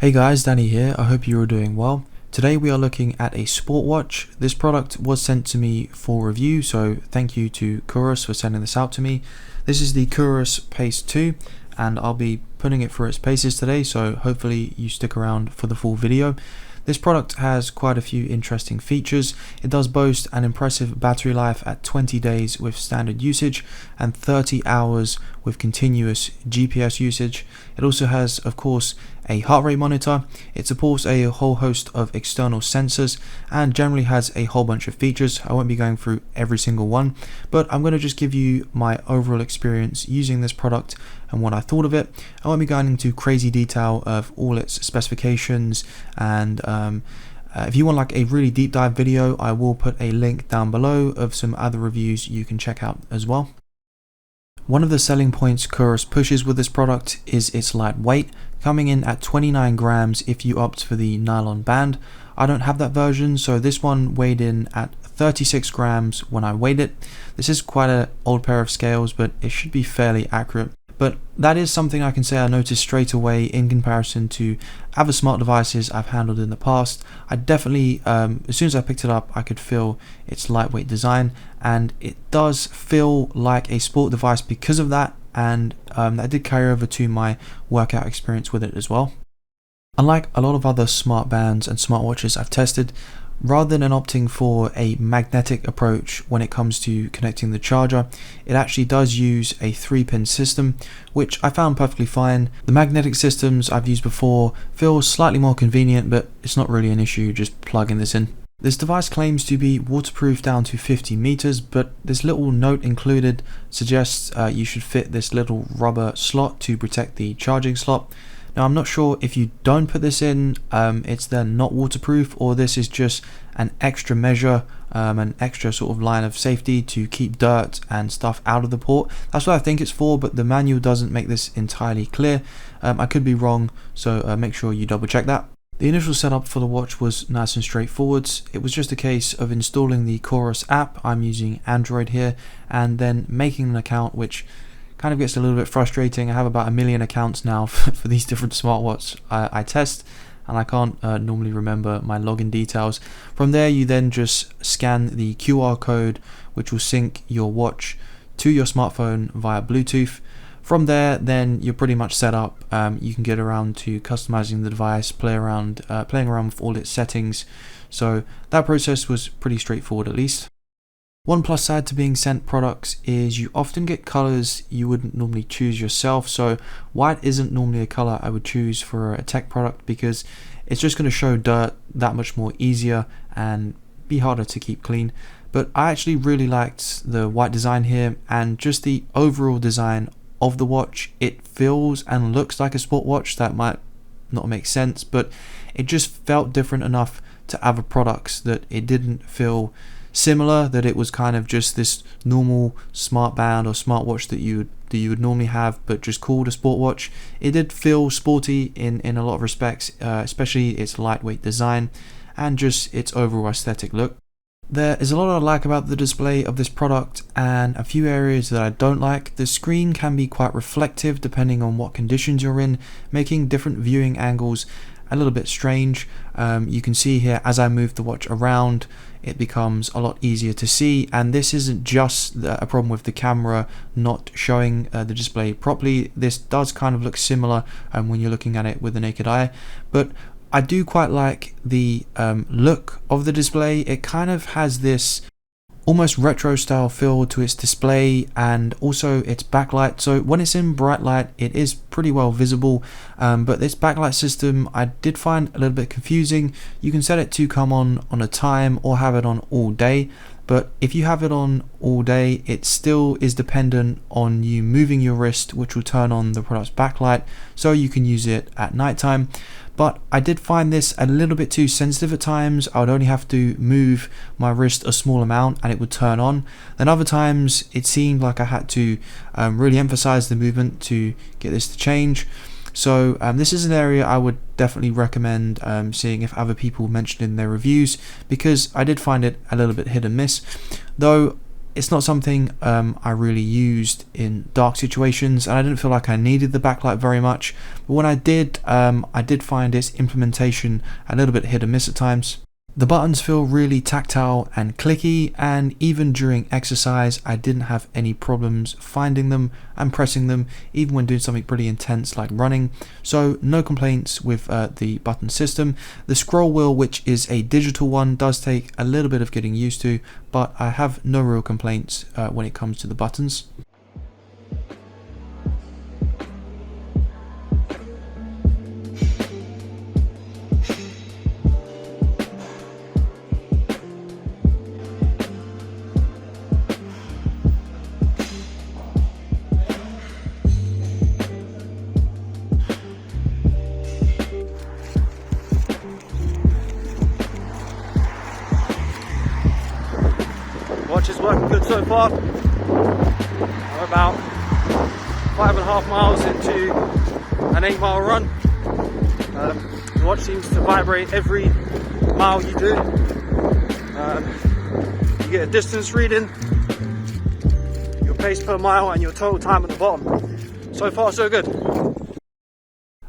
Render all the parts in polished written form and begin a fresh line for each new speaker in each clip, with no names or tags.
Hey guys, Danny here. I hope you are doing well. Today we are looking at a sport watch. This product was sent to me for review, so thank you to Coros for sending this out to me. This is the Coros Pace 2 and I'll be putting it through its paces today, so hopefully you stick around for the full video. This product has quite a few interesting features. It does boast an impressive battery life at 20 days with standard usage and 30 hours with continuous GPS usage. It also has, of course, a heart rate monitor. It supports a whole host of external sensors and generally has a whole bunch of features. I won't be going through every single one, but I'm going to just give you my overall experience using this product and what I thought of it. I won't be going into crazy detail of all its specifications, and if you want like a really deep dive video, I will put a link down below of some other reviews you can check out as well. One of the selling points Coros pushes with this product is its lightweight, coming in at 29 grams if you opt for the nylon band. I don't have that version, so this one weighed in at 36 grams when I weighed it. This is quite an old pair of scales, but it should be fairly accurate. But that is something I can say I noticed straight away in comparison to other smart devices I've handled in the past. I definitely, as soon as I picked it up, I could feel its lightweight design, and it does feel like a sport device because of that, and that did carry over to my workout experience with it as well. Unlike a lot of other smart bands and smartwatches I've tested, rather than opting for a magnetic approach when it comes to connecting the charger, it actually does use a 3-pin system, which I found perfectly fine. The magnetic systems I've used before feel slightly more convenient, but it's not really an issue just plugging this in. This device claims to be waterproof down to 50 meters, but this little note included suggests you should fit this little rubber slot to protect the charging slot. Now, I'm not sure if you don't put this in, it's then not waterproof, or this is just an extra measure, an extra sort of line of safety to keep dirt and stuff out of the port. That's what I think it's for, but the manual doesn't make this entirely clear. I could be wrong, so make sure you double check that. The initial setup for the watch was nice and straightforward. It was just a case of installing the Coros app. I'm using Android here, and then making an account, which kind of gets a little bit frustrating. I have about 1 million accounts now for these different smartwatches I test, and I can't normally remember my login details. From there, you then just scan the QR code, which will sync your watch to your smartphone via Bluetooth. From there, then you're pretty much set up. You can get around to customizing the device, playing around with all its settings. So that process was pretty straightforward, at least. One plus side to being sent products is you often get colors you wouldn't normally choose yourself. So white isn't normally a color I would choose for a tech product because it's just going to show dirt that much more easier and be harder to keep clean. But I actually really liked the white design here and just the overall design of the watch. It feels and looks like a sport watch. That might not make sense, but it just felt different enough to other products that it didn't feel similar, that it was kind of just this normal smart band or smartwatch that you would normally have, but just called a sport watch. It did feel sporty in a lot of respects, especially its lightweight design and just its overall aesthetic look. There is a lot I like about the display of this product and a few areas that I don't like. The screen can be quite reflective depending on what conditions you're in, making different viewing angles a little bit strange. You can see here as I move the watch around, it becomes a lot easier to see, and this isn't just a problem with the camera not showing the display properly. This does kind of look similar when you're looking at it with the naked eye, but I do quite like the look of the display. It kind of has this almost retro style feel to its display and also its backlight. So when it's in bright light, it is pretty well visible, but this backlight system I did find a little bit confusing. You can set it to come on a time or have it on all day, but if you have it on all day, it still is dependent on you moving your wrist, which will turn on the product's backlight, so you can use it at nighttime. But I did find this a little bit too sensitive at times. I would only have to move my wrist a small amount and it would turn on. Then other times it seemed like I had to really emphasize the movement to get this to change. So this is an area I would definitely recommend seeing if other people mentioned in their reviews, because I did find it a little bit hit and miss. Though it's not something I really used in dark situations, and I didn't feel like I needed the backlight very much. But when I did find its implementation a little bit hit and miss at times. The buttons feel really tactile and clicky, and even during exercise I didn't have any problems finding them and pressing them, even when doing something pretty intense like running. So no complaints with the button system. The scroll wheel, which is a digital one, does take a little bit of getting used to, but I have no real complaints when it comes to the buttons.
Watch is working good so far. We're about 5.5 miles into an 8-mile run. The watch seems to vibrate every mile you do. You get a distance reading, your pace per mile, and your total time at the bottom. So far, so good.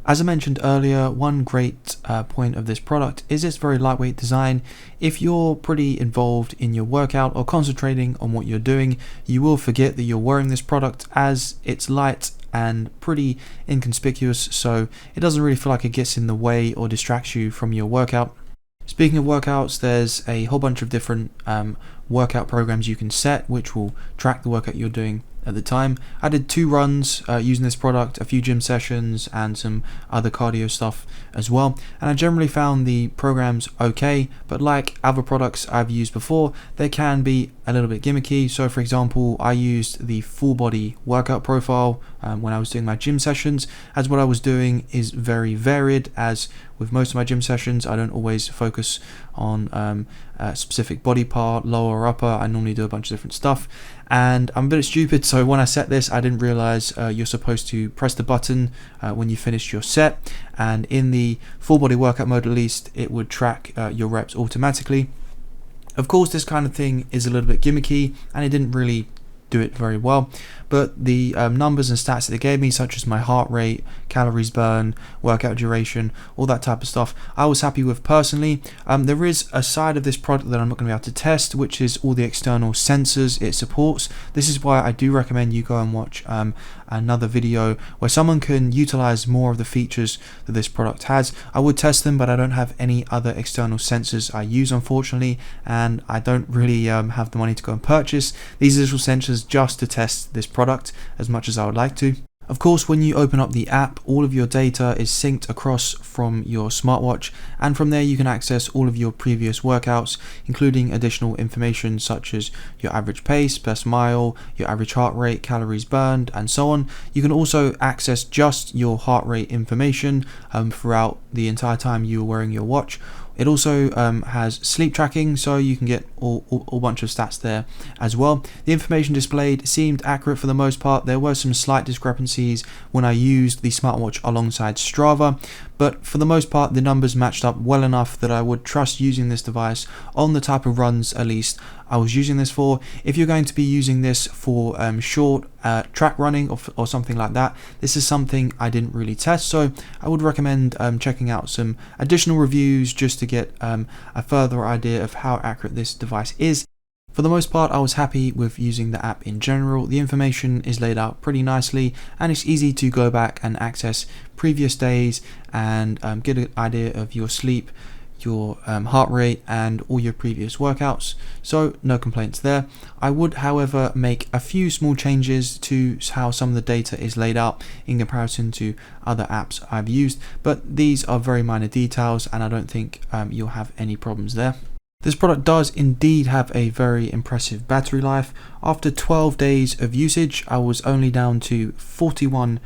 As I mentioned earlier, one great point of this product is its very lightweight design. If you're pretty involved in your workout or concentrating on what you're doing, you will forget that you're wearing this product, as it's light and pretty inconspicuous, so it doesn't really feel like it gets in the way or distracts you from your workout. Speaking of workouts, there's a whole bunch of different workout programs you can set which will track the workout you're doing at the time. I did 2 runs using this product, a few gym sessions and some other cardio stuff as well, and I generally found the programs okay, but like other products I've used before, they can be a little bit gimmicky. So for example, I used the full body workout profile when I was doing my gym sessions, as what I was doing is very varied, as with most of my gym sessions I don't always focus on a specific body part, lower or upper. I normally do a bunch of different stuff, and I'm a bit stupid, so when I set this I didn't realize you're supposed to press the button when you finish your set, and in the full body workout mode at least it would track your reps automatically. Of course this kind of thing is a little bit gimmicky and it didn't really do it very well, but the numbers and stats that it gave me, such as my heart rate, calories burned, workout duration, all that type of stuff, I was happy with personally. There is a side of this product that I'm not going to be able to test, which is all the external sensors it supports. This is why I do recommend you go and watch another video where someone can utilize more of the features that this product has. I would test them, but I don't have any other external sensors I use, unfortunately, and I don't really have the money to go and purchase these additional sensors just to test this product as much as I would like to. Of course, when you open up the app, all of your data is synced across from your smartwatch, and from there you can access all of your previous workouts, including additional information such as your average pace, best mile, your average heart rate, calories burned, and so on. You can also access just your heart rate information throughout the entire time you are wearing your watch. It also has sleep tracking, so you can get a bunch of stats there as well. The information displayed seemed accurate for the most part. There were some slight discrepancies when I used the smartwatch alongside Strava, but for the most part the numbers matched up well enough that I would trust using this device on the type of runs at least I was using this for. If you're going to be using this for short track running or something like that, this is something I didn't really test, so I would recommend checking out some additional reviews just to get a further idea of how accurate this device is. For the most part, I was happy with using the app in general. The information is laid out pretty nicely, and it's easy to go back and access previous days and get an idea of your sleep, your heart rate, and all your previous workouts, so no complaints there. I would, however, make a few small changes to how some of the data is laid out in comparison to other apps I've used, but these are very minor details and I don't think you'll have any problems there. This product does indeed have a very impressive battery life. After 12 days of usage, I was only down to 41%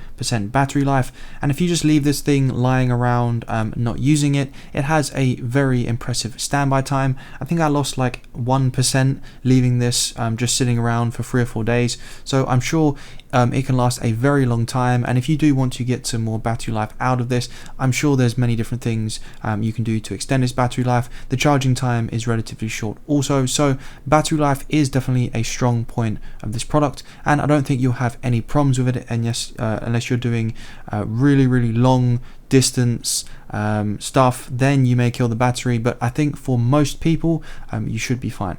battery life, and if you just leave this thing lying around not using it, it has a very impressive standby time. I think I lost like 1% leaving this just sitting around for 3 or 4 days, so I'm sure it can last a very long time. And if you do want to get some more battery life out of this, I'm sure there's many different things you can do to extend its battery life. The charging time is relatively short also, so battery life is definitely a strong point of this product, and I don't think you'll have any problems with it, and yes, unless you're doing really long distance stuff, then you may kill the battery, but I think for most people you should be fine.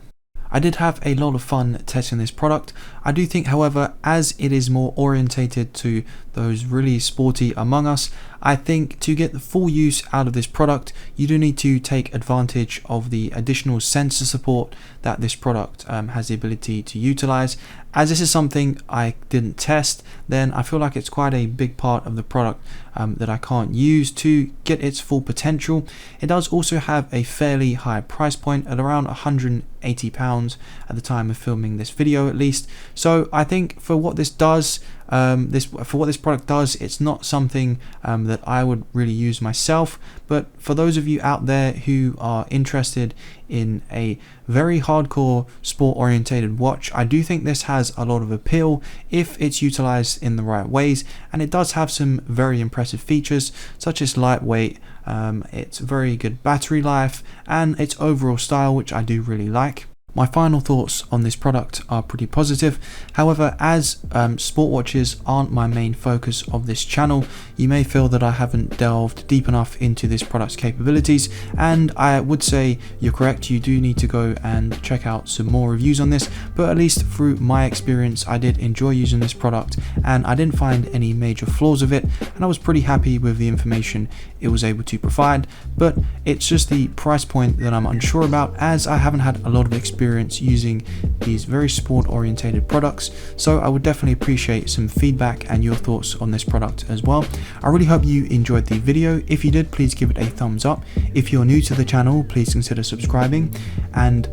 I did have a lot of fun testing this product. I do think, however, as it is more orientated to those really sporty among us, I think to get the full use out of this product, you do need to take advantage of the additional sensor support that this product has the ability to utilize. As this is something I didn't test, then I feel like it's quite a big part of the product that I can't use to get its full potential. It does also have a fairly high price point at around £180 at the time of filming this video, at least. So I think for what this does, for what this product does, it's not something that I would really use myself. But for those of you out there who are interested in a very hardcore sport orientated watch, I do think this has a lot of appeal if it's utilized in the right ways, and it does have some very impressive features such as lightweight, its very good battery life, and its overall style, which I do really like. My final thoughts on this product are pretty positive. However, as sport watches aren't my main focus of this channel, you may feel that I haven't delved deep enough into this product's capabilities, and I would say you're correct, you do need to go and check out some more reviews on this, but at least through my experience, I did enjoy using this product and I didn't find any major flaws with it, and I was pretty happy with the information it was able to provide. But it's just the price point that I'm unsure about, as I haven't had a lot of experience using these very sport orientated products, so I would definitely appreciate some feedback and your thoughts on this product as well. I really hope you enjoyed the video. If you did, please give it a thumbs up. If you're new to the channel, please consider subscribing, and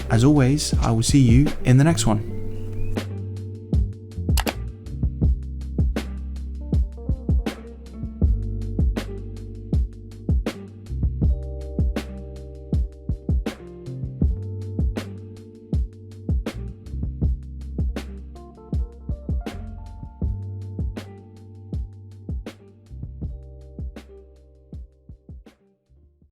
as always, I will see you in the next one.